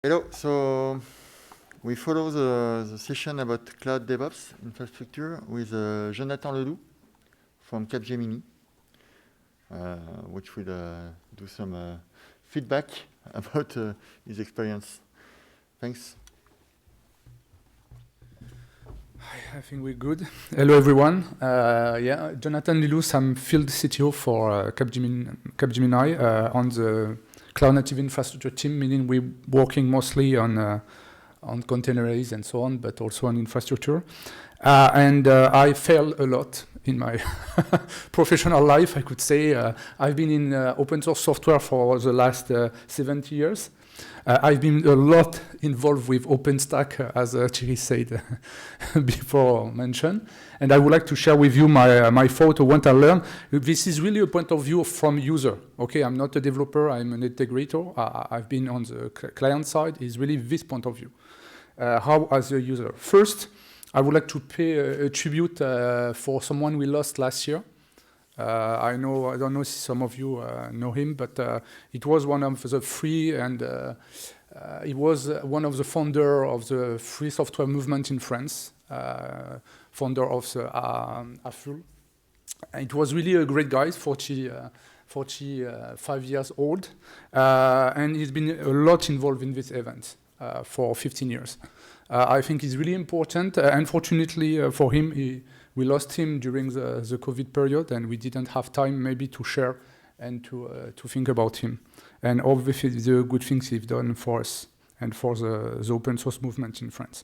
Hello, so we follow the session about cloud DevOps infrastructure with Jonathan Ledoux from Capgemini, which will do some feedback about his experience. Thanks. I think we're good. Hello, everyone. Jonathan Ledoux, I'm field CTO for Capgemini on the cloud native infrastructure team, meaning we're working mostly on containers and so on, but also on infrastructure. I failed a lot in my professional life, I could say. I've been in open source software for the last 70 years. I've been a lot involved with OpenStack, as Thierry said before mentioned. And I would like to share with you my thought of what I learned. This is really a point of view from user. Okay, I'm not a developer, I'm an integrator. I've been on the client side. It's really this point of view. How as a user? First, I would like to pay a tribute for someone we lost last year. I don't know if some of you know him, but it was one of the free and he was one of the founder of the free software movement in France, founder of the AFUL. It was really a great guy, 45 years old, and he's been a lot involved in this event for 15 years. I think it's really important. Unfortunately for him, we lost him during the COVID period, and we didn't have time maybe to share and to think about him. And obviously the good things he's done for us and for the open source movement in France.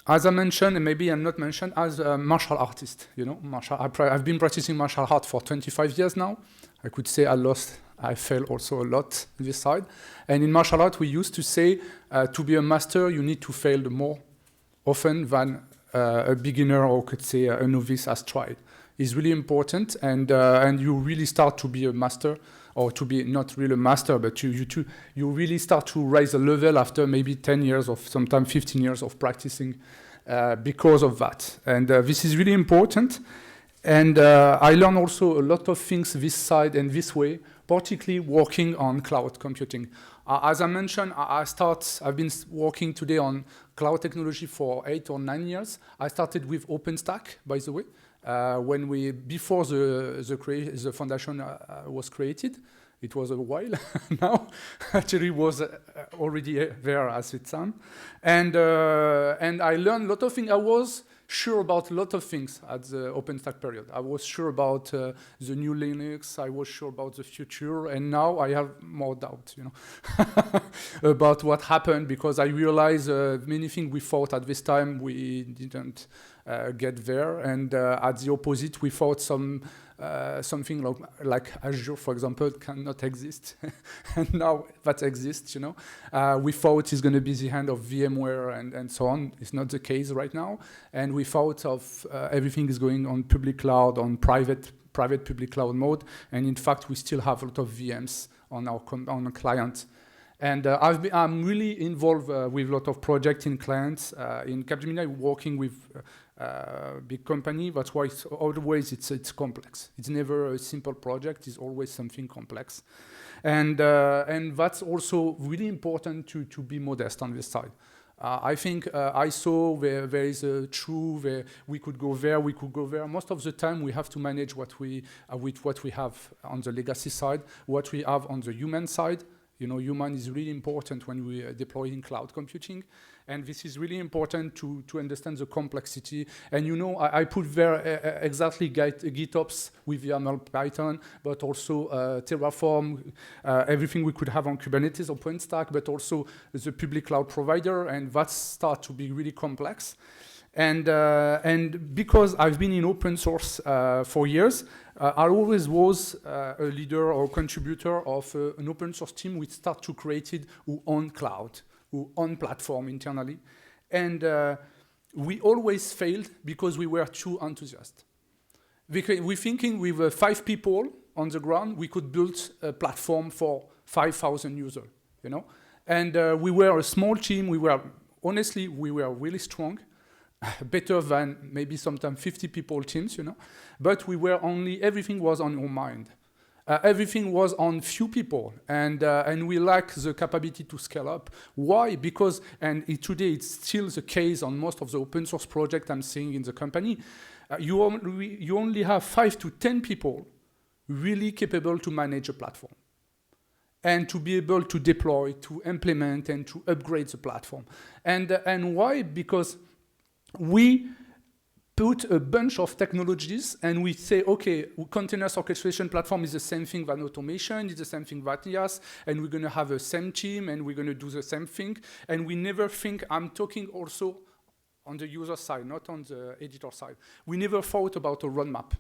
As I mentioned, and maybe I'm not mentioned, as a martial artist, you know, I've been practicing martial art for 25 years now. I could say I fail also a lot on this side. And in martial art, we used to say, to be a master, you need to fail more often than a beginner or could say a novice has tried. It's really important, and you really start to be a master, or to be not really a master, but you really start to raise a level after maybe 10 years of sometimes 15 years of practicing because of that. And this is really important. And I learned also a lot of things this side and this way, particularly working on cloud computing. As I mentioned, I've been working today on cloud technology for 8 or 9 years. I started with OpenStack, by the way, before the foundation was created. It was a while now. Actually, was already there as its son, and I learned a lot of things. I was sure about a lot of things at the OpenStack period. I was sure about the new Linux. I was sure about the future, and now I have more doubt, you know, about what happened, because I realized many things we thought at this time we didn't get there, and at the opposite, we thought something like Azure, for example, cannot exist, and now that exists, you know. We thought it's going to be the end of VMware and so on. It's not the case right now, and we thought of everything is going on public cloud, on private public cloud mode, and in fact, we still have a lot of VMs on our client. And I'm really involved with a lot of projects in clients. In Capgemini, working with big company. That's why it's complex. It's never a simple project. It's always something complex. And that's also really important to be modest on this side. I think I saw there is a true, we could go there. Most of the time, we have to manage with what we have on the legacy side, what we have on the human side. You know, human is really important when we are deploying cloud computing. And this is really important to understand the complexity. And you know, I put there exactly GitOps with YAML Python, but also Terraform, everything we could have on Kubernetes, OpenStack, but also the public cloud provider. And that starts to be really complex. And because I've been in open source for years, I always was a leader or contributor of an open source team which start to create it on cloud, on platform internally. And we always failed because we were too enthusiastic. We're thinking with 5 people on the ground, we could build a platform for 5,000 users, you know? And we were a small team. Honestly, we were really strong. better than maybe sometimes 50 people teams, but everything was on our mind. Everything was on few people, and we lack the capability to scale up. Why? Because, today it's still the case on most of the open source projects I'm seeing in the company, you only have 5 to 10 people really capable to manage a platform and to be able to deploy, to implement, and to upgrade the platform. And why? Because we put a bunch of technologies and we say, okay, continuous orchestration platform is the same thing than automation, it's the same thing that IaaS, and we're going to have the same team and we're going to do the same thing. And we never think, I'm talking also on the user side, not on the editor side. We never thought about a roadmap.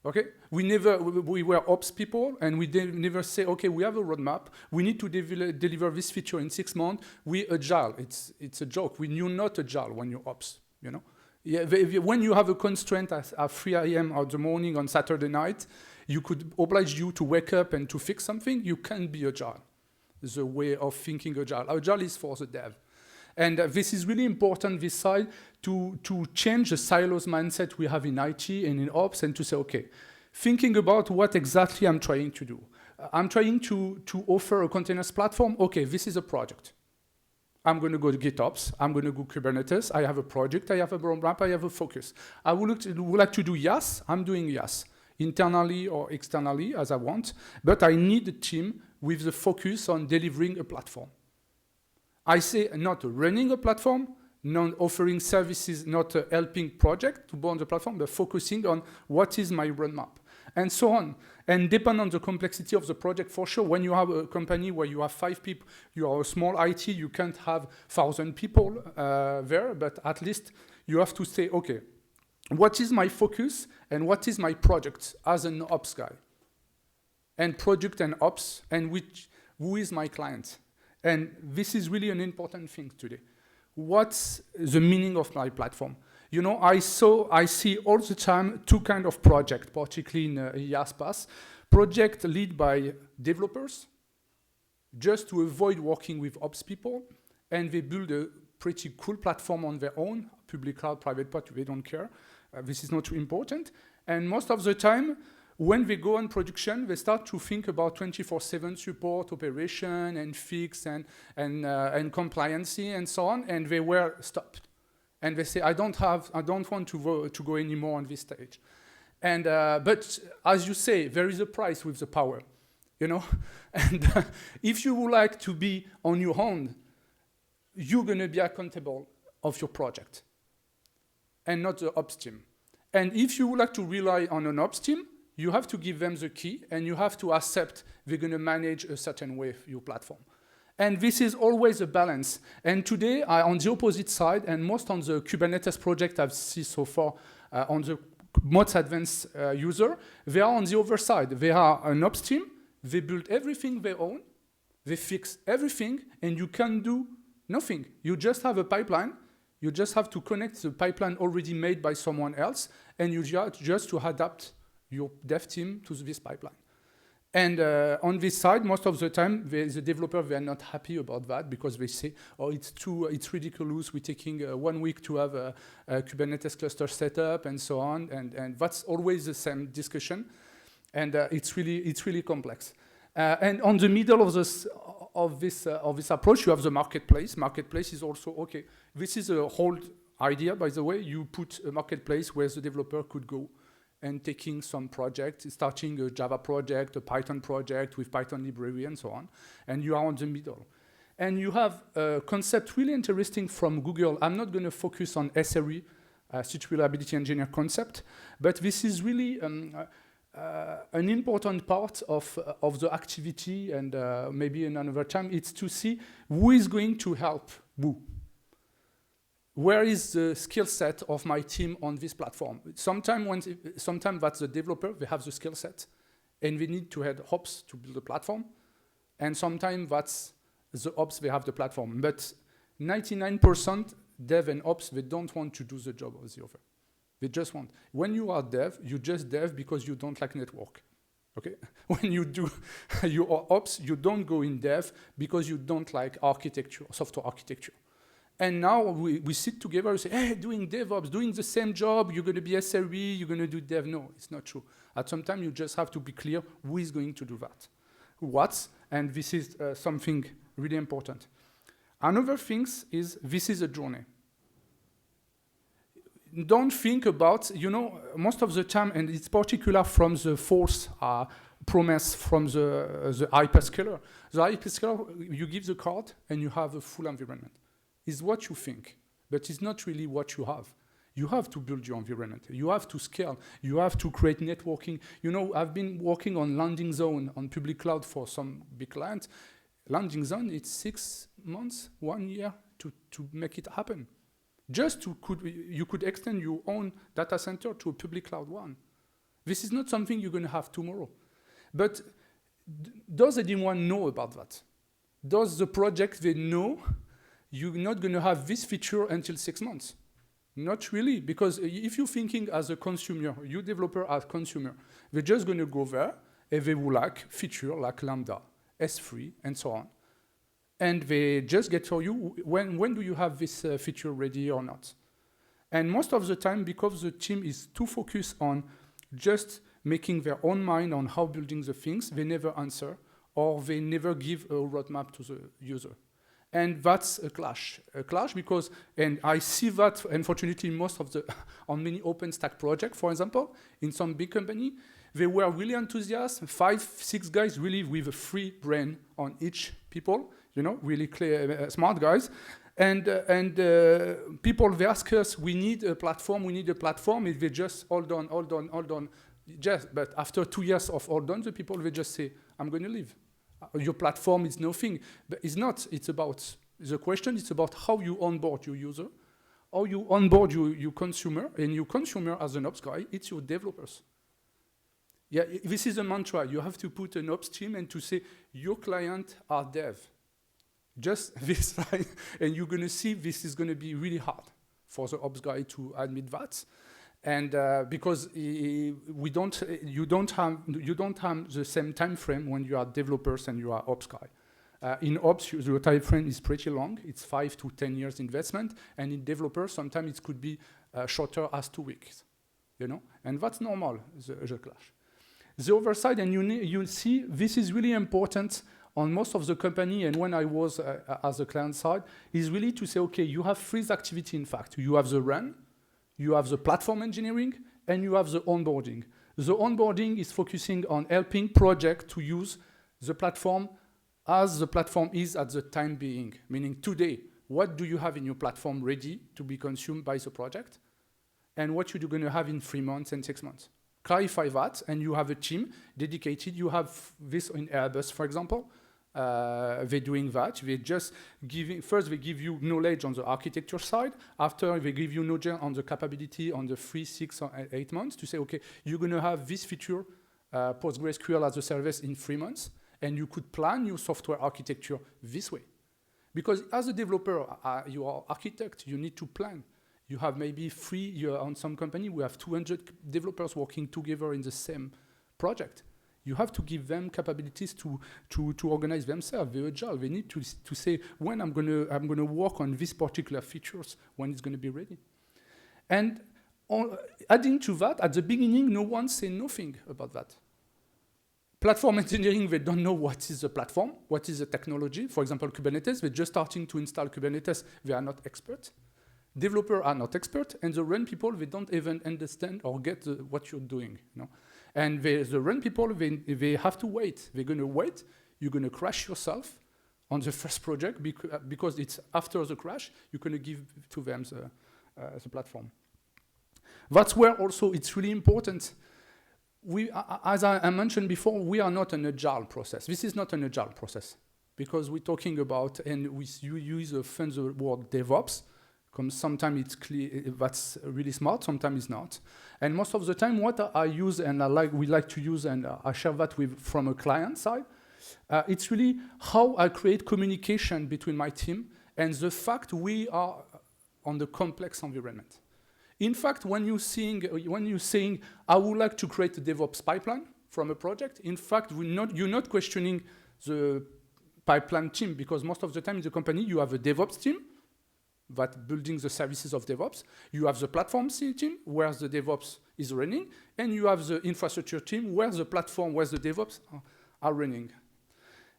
Okay, we were ops people, and we never say, okay, we have a roadmap. We need to deliver this feature in 6 months. We agile. It's a joke. You're not agile when you're ops. Yeah, when you have a constraint at 3 a.m. in the morning on Saturday night, you could oblige you to wake up and to fix something. You can't be agile. The way of thinking agile. Agile is for the dev. And this is really important, this side, to change the silos mindset we have in IT and in ops, and to say, okay, thinking about what exactly I'm trying to do. I'm trying to offer a continuous platform. Okay, this is a project. I'm going to go to GitOps. I'm going to go Kubernetes. I have a project. I have a roadmap. I have a focus. I would like to do IaaS. I'm doing IaaS, internally or externally, as I want. But I need a team with the focus on delivering a platform. I say not running a platform, not offering services, not helping project to build the platform, but focusing on what is my roadmap, and so on. And depend on the complexity of the project, for sure. When you have a company where you have 5 people, you are a small IT, you can't have 1,000 people there, but at least you have to say, okay, what is my focus and what is my project as an ops guy? And project and ops, and who is my client? And this is really an important thing today. What's the meaning of my platform? I see all the time 2 kinds of projects, particularly in IaaS path. Project led by developers, just to avoid working with ops people, and they build a pretty cool platform on their own, public cloud, private cloud, they don't care. This is not too important. And most of the time, when they go on production, they start to think about 24/7 support, operation, and fix, and compliancy, and so on, and they were stopped. And they say, I don't want to go anymore on this stage. And but as you say, there is a price with the power, And if you would like to be on your own, you're going to be accountable of your project, and not the ops team. And if you would like to rely on an ops team, you have to give them the key, and you have to accept they're going to manage a certain way your platform. And this is always a balance. And today, on the opposite side, and most on the Kubernetes project I've seen so far, on the most advanced user, they are on the other side. They are an ops team. They build everything they own. They fix everything, and you can do nothing. You just have a pipeline. You just have to connect the pipeline already made by someone else, and you just to adapt your dev team to this pipeline. And on this side, most of the time, the developers, they are not happy about that, because they say, oh, it's ridiculous. We're taking 1 week to have a Kubernetes cluster set up, and so on. And that's always the same discussion. And it's really complex. And on the middle of this approach, you have the marketplace. Marketplace is also, okay, this is a whole idea, by the way. You put a marketplace where the developer could go and taking some project, starting a Java project, a Python project with Python library, and so on. And you are on the middle. And you have a concept really interesting from Google. I'm not going to focus on SRE, Site Reliability Engineer concept, but this is really an important part of the activity, and maybe another time, it's to see who is going to help who. Where is the skill set of my team on this platform? Sometimes that's the developer, they have the skill set, and they need to have ops to build the platform. And sometimes that's the ops, they have the platform. But 99% dev and ops, they don't want to do the job of the other. They just want. When you are dev, you just dev because you don't like network. Okay? When you do your ops, you don't go in dev because you don't like architecture, software architecture. And now we sit together and say, hey, doing DevOps, doing the same job, you're going to be SRE, you're going to do dev. No, it's not true. At some time, you just have to be clear who is going to do that. What? And this is something really important. Another thing is this is a journey. Don't think about, most of the time, and it's particular from the false promise from the hyperscaler. The hyperscaler, you give the card and you have a full environment. It's what you think, but it's not really what you have. You have to build your environment. You have to scale. You have to create networking. I've been working on landing zone on public cloud for some big clients. Landing zone, it's 6 months, 1 year to make it happen. You could extend your own data center to a public cloud one. This is not something you're going to have tomorrow. But does anyone know about that? Does the project they know you're not going to have this feature until 6 months? Not really, because if you're thinking as a consumer, you developer as consumer, they're just going to go there and they will like feature like Lambda, S3, and so on. And they just get for you, when do you have this feature ready or not? And most of the time, because the team is too focused on just making their own mind on how building the things, they never answer, or they never give a roadmap to the user. And that's a clash because, and I see that, unfortunately, most of on many OpenStack projects, for example, in some big company, they were really enthusiastic, 5, 6 guys really with a free brain on each people, really clear, smart guys. And people, they ask us, we need a platform, if they just, hold on. But after 2 years of hold on, the people, they just say, I'm going to leave. Your platform is nothing. But it's not, the question is about how you onboard your user, how you onboard your consumer, and your consumer as an ops guy, it's your developers. Yeah, this is a mantra. You have to put an ops team and to say, your client are dev. Just this side, and you're going to see this is going to be really hard for the ops guy to admit that. And because you don't have the same time frame when you are developers and you are ops guy. In ops, the time frame is pretty long. It's 5 to 10 years investment, and in developers, sometimes it could be shorter as 2 weeks. And that's normal. The clash. The other side, and you'll see this is really important on most of the company, and when I was as a client side, is really to say, okay, you have 3 activities. In fact, you have the run. You have the platform engineering, and you have the onboarding. The onboarding is focusing on helping project to use the platform as the platform is at the time being, meaning today, what do you have in your platform ready to be consumed by the project, and what you're going to have in 3 months and 6 months. Clarify that, and you have a team dedicated. You have this in Airbus, for example. They're doing that. They just first they give you knowledge on the architecture side. After they give you knowledge on the capability on the 3, 6, or 8 months to say, okay, you're going to have this feature, PostgreSQL as a service in 3 months, and you could plan your software architecture this way. Because as a developer, you are architect, you need to plan. You have maybe on some company, we have 200 developers working together in the same project. You have to give them capabilities to organize themselves. They're agile. They need to say when I'm gonna work on these particular features, when it's gonna be ready. And adding to that, at the beginning, no one say nothing about that. Platform engineering, they don't know what is the platform, what is the technology. For example, Kubernetes, they're just starting to install Kubernetes. They are not experts. Developers are not experts, and the run people, they don't even understand or get what you're doing. And the run people, they have to wait. They're going to wait. You're going to crash yourself on the first project because it's after the crash, you're going to give to them the platform. That's where also it's really important. As I mentioned before, we are not an agile process. This is not an agile process because we're talking about, and you use the word DevOps. Sometimes it's clear, that's really smart, sometimes it's not. And most of the time, what I use and we like to use, and I share that from a client side, it's really how I create communication between my team and the fact we are on the complex environment. In fact, when you're saying, I would like to create a DevOps pipeline from a project, in fact, you're not questioning the pipeline team because most of the time in the company, you have a DevOps team, that building the services of DevOps. You have the platform team where the DevOps is running, and you have the infrastructure team where the platform, where the DevOps are running.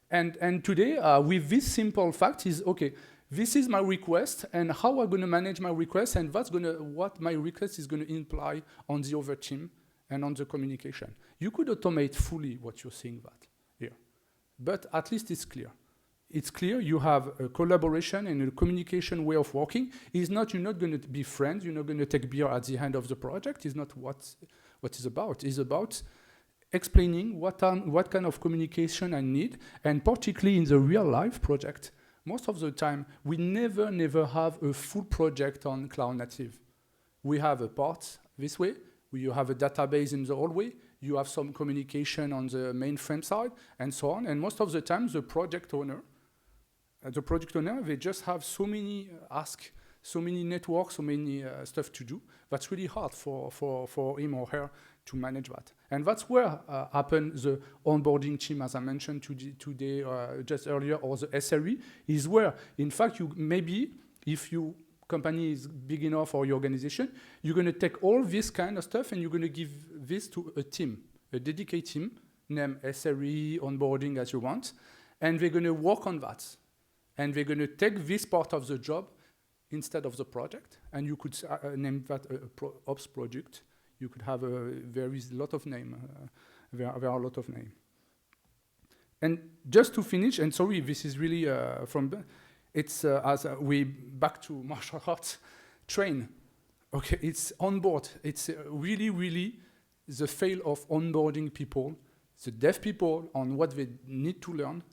And today, with this simple fact is, okay, this is my request, and how I'm going to manage my request, and what my request is going to imply on the other team and on the communication. You could automate fully what you're seeing that here, but at least it's clear. It's clear you have a collaboration and a communication way of working. It's not, you're not going to be friends, you're not going to take beer at the end of the project. It's not what it's about. It's about explaining what kind of communication I need, and particularly in the real life project, most of the time, we never have a full project on cloud native. We have a part this way, you have a database in the old way, you have some communication on the mainframe side, and so on. And most of the time, the project owner, they just have so many asks, so many networks, so many stuff to do. That's really hard for him or her to manage that. And that's where happens the onboarding team, as I mentioned today, just earlier, or the SRE, is where, in fact, you maybe, if your company is big enough or your organization, you're going to take all this kind of stuff and you're going to give this to a team, a dedicated team, named SRE, onboarding as you want, and they're going to work on that. And they're going to take this part of the job instead of the project, and you could name that a ops project. You could have there is a lot of name. There are a lot of name. And just to finish, and sorry, this is really it's as we back to martial arts, train. Okay, it's onboard. It's really the fail of onboarding people, the dev people on what they need to learn,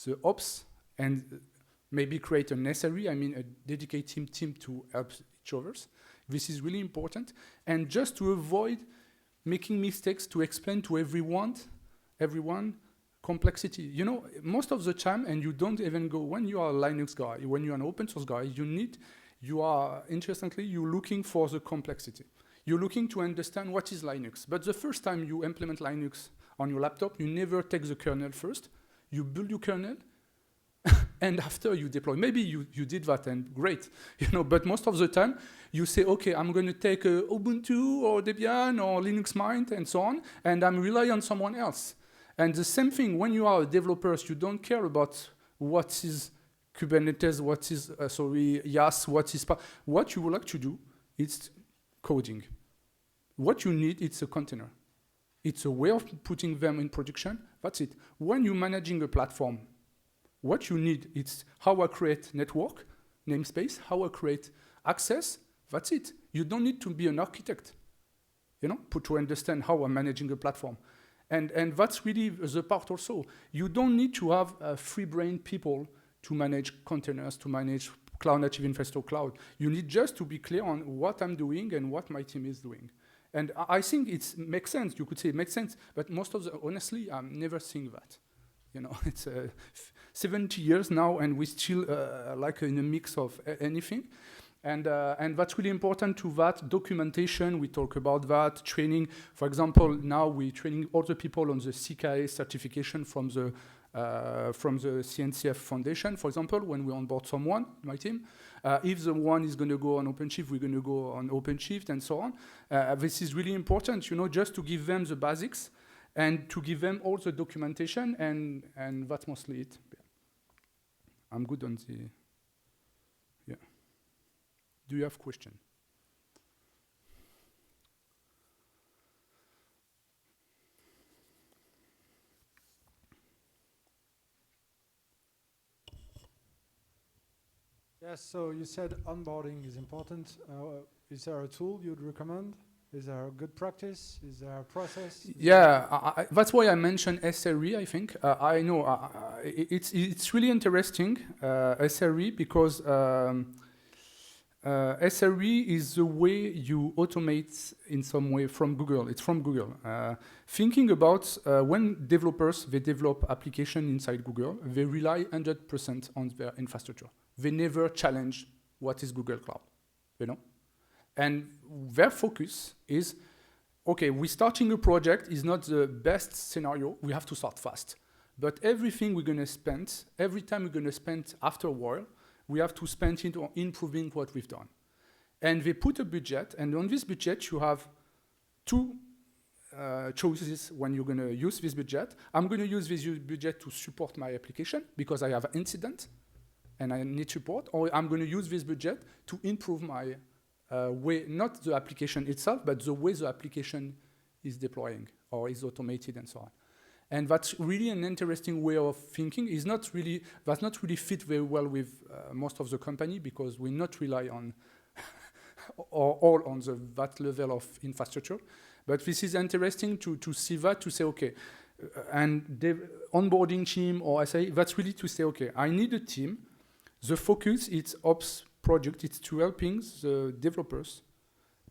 the ops, and maybe create a necessary, a dedicated team to help each other. This is really important. And just to avoid making mistakes, to explain to everyone complexity. You know, most of the time, and you don't even go, when you are a Linux guy, when you're an open source guy, you're looking for the complexity. You're looking to understand what is Linux. But the first time you implement Linux on your laptop, you never take the kernel first. You build your kernel, and after you deploy. Maybe you did that, and great, but most of the time you say, okay, I'm going to take Ubuntu or Debian or Linux Mint and so on, and I'm relying on someone else. And the same thing, when you are a developer, you don't care about what is Kubernetes, what is, YAS, what you would like to do, it's coding. What you need, it's a container. It's a way of putting them in production, that's it. When you're managing a platform, what you need, it's how I create network, namespace, how I create access, that's it. You don't need to be an architect, to understand how I'm managing a platform. And that's really the part also. You don't need to have free-brain people to manage containers, to manage cloud-native infrastructure cloud. You need just to be clear on what I'm doing and what my team is doing. And I think it makes sense. You could say it makes sense, but honestly, I'm never seeing that. It's 70 years now, and we still in a mix of anything. And that's really important to that. Documentation, we talk about that. Training, for example, now we're training all the people on the CKA certification from the CNCF Foundation, for example, when we onboard someone, my team. If the one is going to go on OpenShift, we're going to go on OpenShift and so on. This is really important, just to give them the basics and to give them all the documentation, and that's mostly it. I'm good on the, yeah. Do you have questions? Yes, so you said onboarding is important. Is there a tool you'd recommend? Is there a good practice? Is there a process? Yeah, that's why I mentioned SRE, I think. I know it's really interesting, SRE, because SRE is the way you automate in some way from Google. It's from Google. Thinking about when developers, they develop application inside Google, they rely 100% on their infrastructure. They never challenge what is Google Cloud, And their focus is, okay, we're starting a project is not the best scenario. We have to start fast. But everything we're going to spend, every time we're going to spend after a while, we have to spend it on improving what we've done. And they put a budget, and on this budget you have two choices when you're going to use this budget. I'm going to use this budget to support my application because I have an incident and I need support, or I'm going to use this budget to improve my way, not the application itself, but the way the application is deploying or is automated and so on. And that's really an interesting way of thinking. That's not really fit very well with most of the company because we not rely on or all on that level of infrastructure. But this is interesting to see that, to say, okay, and the onboarding team or SAE, that's really to say, okay, I need a team. The focus, it's ops project, it's to helping the developers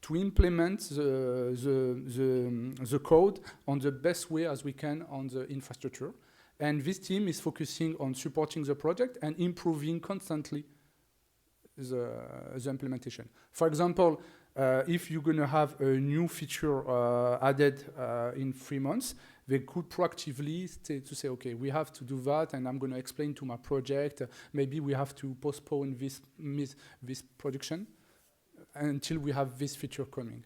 to implement the code on the best way as we can on the infrastructure. And this team is focusing on supporting the project and improving constantly the implementation. For example, if you're going to have a new feature added in 3 months, they could proactively say, okay, we have to do that, and I'm going to explain to my project. Maybe we have to postpone this production until we have this feature coming.